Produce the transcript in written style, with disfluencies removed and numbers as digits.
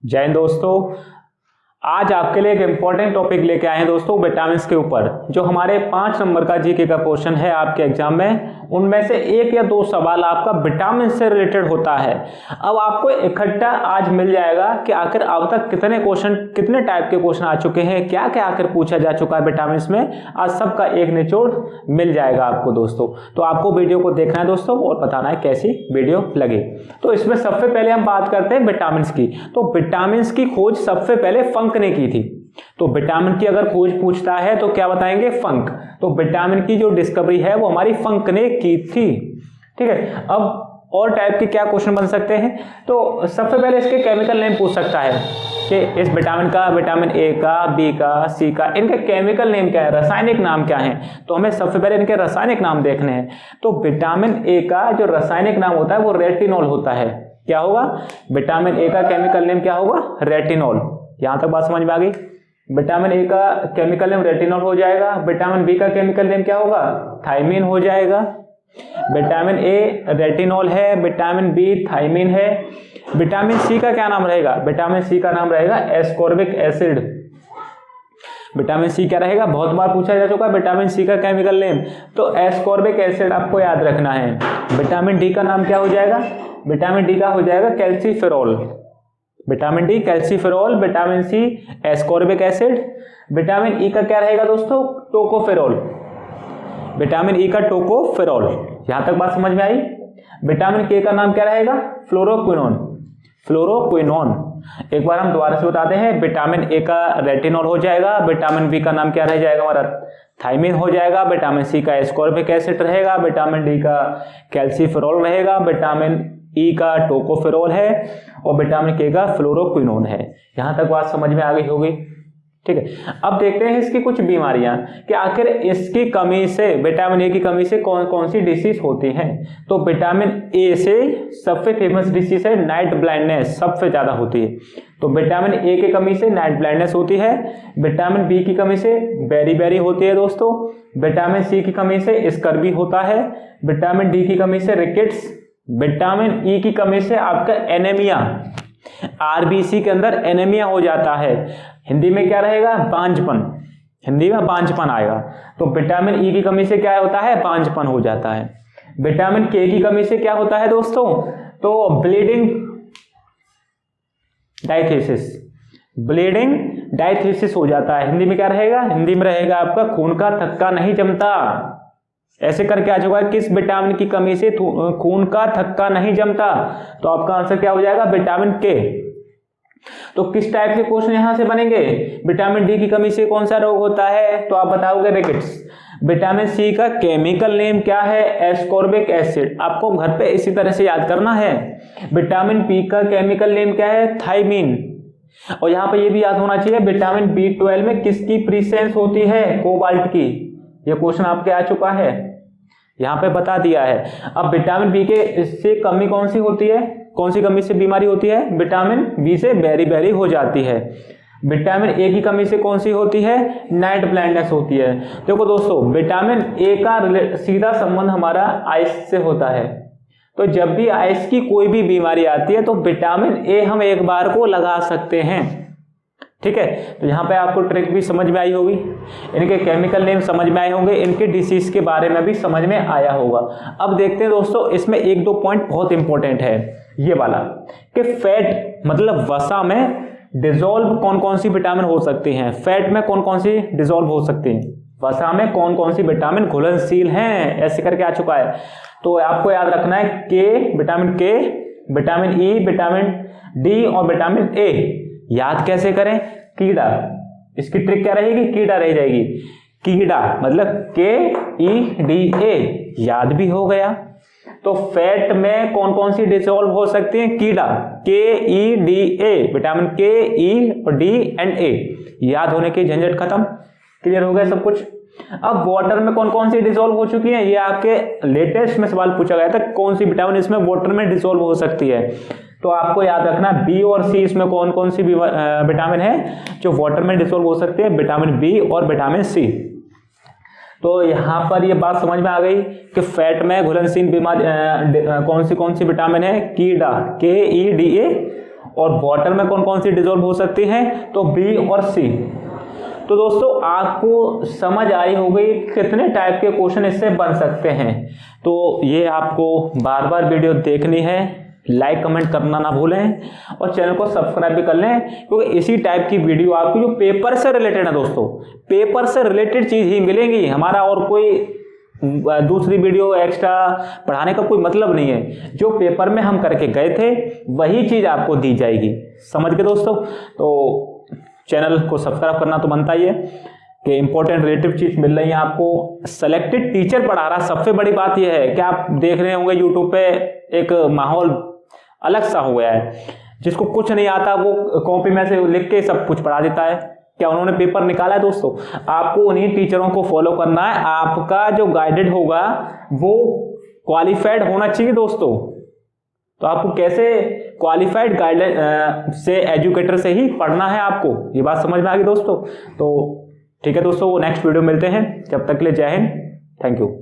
जय हिंद दोस्तों, आज आपके लिए एक इम्पॉर्टेंट टॉपिक लेके आए हैं दोस्तों विटामिन के ऊपर। जो हमारे 5 नंबर का जीके का क्वेश्चन है आपके एग्जाम में, उनमें से 1 या 2 सवाल आपका विटामिन से रिलेटेड होता है। अब आपको इकट्ठा आज मिल जाएगा कि आखिर अब तक कितने क्वेश्चन, कितने टाइप के क्वेश्चन आ चुके हैं, क्या क्या आखिर पूछा जा चुका है विटामिन में। आज सबका एक निचोड़ मिल जाएगा आपको दोस्तों। तो आपको वीडियो को देखना है दोस्तों और बताना है कैसी वीडियो लगे। तो इसमें सबसे पहले हम बात करते हैं विटामिन की। तो विटामिन की खोज सबसे पहले फंक ने की थी। तो विटामिन की अगर खोज पूछता है तो क्या बताएंगे? फंक। तो विटामिन की जो डिस्कवरी है वो हमारी फंक ने की थी। ठीक है, अब और टाइप के क्या क्वेश्चन बन सकते हैं? तो सबसे पहले इसके केमिकल नेम पूछ सकता है कि इस विटामिन का, विटामिन ए का, बी का, सी का, इनके केमिकल नेम क्या है, रासायनिक नाम क्या है। तो हमें सबसे पहले इनके रासायनिक नाम देखने हैं। तो विटामिन ए का जो रासायनिक नाम होता है वो रेटिनॉल होता है। क्या होगा? विटामिन ए का केमिकल नेम क्या होगा? रेटिनॉल। यहां तक बात समझ में आ गई। विटामिन ए का केमिकल नेम रेटिनॉल हो जाएगा। विटामिन बी का केमिकल नेम क्या होगा? थायमीन हो जाएगा। विटामिन ए रेटिनॉल है, विटामिन बी थायमीन है। विटामिन सी का क्या नाम रहेगा? विटामिन सी का नाम रहेगा एस्कॉर्बिक एसिड। विटामिन सी क्या रहेगा? बहुत बार पूछा जा चुका है विटामिन सी का केमिकल नेम, तो एस्कॉर्बिक एसिड आपको याद रखना है। विटामिन डी का नाम क्या हो जाएगा? विटामिन डी का हो जाएगा calciferol. Vitamin D calciferol, vitamin C ascorbic acid. Vitamin E का क्या रहेगा दोस्तों? टोकोफेरॉल। विटामिन ई का टोकोफेरॉल। यहां तक बात समझ में आई। विटामिन के का नाम क्या रहेगा? फ्लोरोक्विनोन। फ्लोरोक्विनोन। एक बार हम दोबारा से बताते हैं। विटामिन ए का रेटिनॉल हो जाएगा। विटामिन बी का नाम क्या रह जाएगा हमारा? थायमीन हो जाएगा। विटामिन सी का एस्कॉर्बिक एसिड रहेगा। विटामिन डी का कैल्सीफेरॉल रहेगा। विटामिन ई का टोकोफेरॉल है और विटामिन के का फ्लोरोक्विनोन है। यहां तक बात समझ में आ गई होगी। ठीक है, अब देखते हैं इसकी कुछ बीमारियां कि आखिर इसकी कमी से, विटामिन ए की कमी से कौन कौन सी डिसीज होती हैं। तो विटामिन ए से सबसे फेमस डिसीज है नाइट ब्लाइंडनेस, सबसे ज्यादा होती है। तो विटामिन ए की कमी से नाइट ब्लाइंडनेस होती है। विटामिन बी की कमी से बेरी होती है दोस्तों। विटामिन सी की कमी से स्कर्वी होता है। विटामिन डी की कमी से रिकेट्स। विटामिन ई की कमी से आपका एनीमिया, आरबीसी के अंदर एनीमिया हो जाता है। हिंदी में क्या रहेगा? बांझपन। हिंदी में बांझपन आएगा। तो विटामिन ई की कमी से क्या होता है? बांझपन हो जाता है। विटामिन के की कमी से क्या होता है दोस्तों? तो ब्लीडिंग डायथीसिस। ब्लीडिंग डायथीसिस हो जाता है। हिंदी में क्या रहेगा? हिंदी में रहेगा आपका खून का थक्का नहीं जमता। ऐसे करके आ चुका है, किस विटामिन की कमी से खून का थक्का नहीं जमता। तो आपका आंसर क्या हो जाएगा? विटामिन के। तो किस टाइप के क्वेश्चन यहां से बनेंगे? विटामिन डी की कमी से कौन सा रोग होता है? तो आप बताओगे रिकेट्स। विटामिन सी का केमिकल नेम क्या है? Ascorbic acid. आपको घर पे इसी तरह से याद करना है। विटामिन बी का केमिकल नेम क्या है? थायमीन। और यहां पे ये भी याद होना चाहिए विटामिन B12 में किसकी प्रेजेंस होती है? कोबाल्ट की। ये क्वेश्चन आपके आ चुका है, यहां पे बता दिया है। अब विटामिन बी के से कमी कौन सी होती है? कौन सी कमी से बीमारी होती है? विटामिन बी से बेरी हो जाती है। विटामिन ए की कमी से कौन सी होती है? नाइट ब्लाइंडनेस होती है। देखो दोस्तों, विटामिन ए का सीधा संबंध हमारा आइस से होता है। तो जब भी आइस की कोई भी बीमारी आती है तो विटामिन ए हम एक बार को लगा सकते हैं। ठीक है, तो यहाँ पे आपको ट्रिक भी समझ में आई होगी, इनके केमिकल नेम समझ में आए होंगे, इनके डिसीज के बारे में भी समझ में आया होगा। अब देखते हैं दोस्तों, इसमें 1-2 पॉइंट बहुत इंपॉर्टेंट है ये वाला कि फैट मतलब वसा में डिसॉल्व कौन कौन सी विटामिन हो सकती हैं। फैट में कौन कौन सी डिसॉल्व हो सकती हैं, वसा में कौन कौन सी विटामिन घुलनशील हैं, ऐसे करके आ चुका है। तो आपको याद रखना है के, विटामिन ई, विटामिन डी और विटामिन ए। याद कैसे करें? कीड़ा। इसकी ट्रिक क्या रहेगी? कीड़ा रह जाएगी। कीड़ा मतलब KEDA, याद भी हो गया। तो फैट में कौन कौन सी डिसॉल्व हो सकती है? कीड़ा, KEDA, विटामिन K, E और D एंड A। याद होने की झंझट खत्म, क्लियर हो गया सब कुछ। अब वाटर में कौन कौन सी डिसॉल्व हो चुकी है? ये आपके लेटेस्ट में सवाल पूछा गया था, कौन सी विटामिन इसमें वाटर में डिसॉल्व हो सकती है। तो आपको याद रखना बी और सी, इसमें कौन कौन सी विटामिन है जो वाटर में डिसॉल्व हो सकती है? विटामिन बी और विटामिन सी। तो यहां पर ये बात समझ में आ गई कि फैट में घुलनशील बीमारी कौन सी विटामिन है? कीड़ा, KEDA और वाटर में कौन कौन सी डिजोल्व हो सकती हैं, तो बी और सी। तो दोस्तों आपको समझ आई होगी कितने टाइप के क्वेश्चन इससे बन सकते हैं। तो ये आपको बार बार वीडियो देखनी है, लाइक कमेंट करना ना भूलें और चैनल को सब्सक्राइब भी कर लें, क्योंकि इसी टाइप की वीडियो आपको जो पेपर से रिलेटेड है दोस्तों, पेपर से रिलेटेड चीज ही मिलेंगी। हमारा और कोई दूसरी वीडियो एक्स्ट्रा पढ़ाने का कोई मतलब नहीं है। जो पेपर में हम करके गए थे वही चीज आपको दी जाएगी। समझ गए दोस्तों? तो चैनल को सब्सक्राइब करना तो बनता ही है कि इंपॉर्टेंट रिलेटिव चीज मिल रही है आपको। सेलेक्टेड टीचर पढ़ा रहा। सबसे बड़ी बात यह है कि आप देख रहे होंगे यूट्यूब पे एक माहौल अलग सा हो गया है, जिसको कुछ नहीं आता वो कॉपी में से लिख के सब कुछ पढ़ा देता है। क्या उन्होंने पेपर निकाला है दोस्तों? आपको उन्हीं टीचरों को फॉलो करना है। आपका जो गाइडेड होगा वो क्वालिफाइड होना चाहिए दोस्तों। तो आपको कैसे क्वालिफाइड गाइडेड से एजुकेटर से ही पढ़ना है आपको। ये बात समझ में आ गई दोस्तों? तो ठीक है दोस्तों, नेक्स्ट वीडियो मिलते हैं। जब तक के लिए जय हिंद, थैंक यू।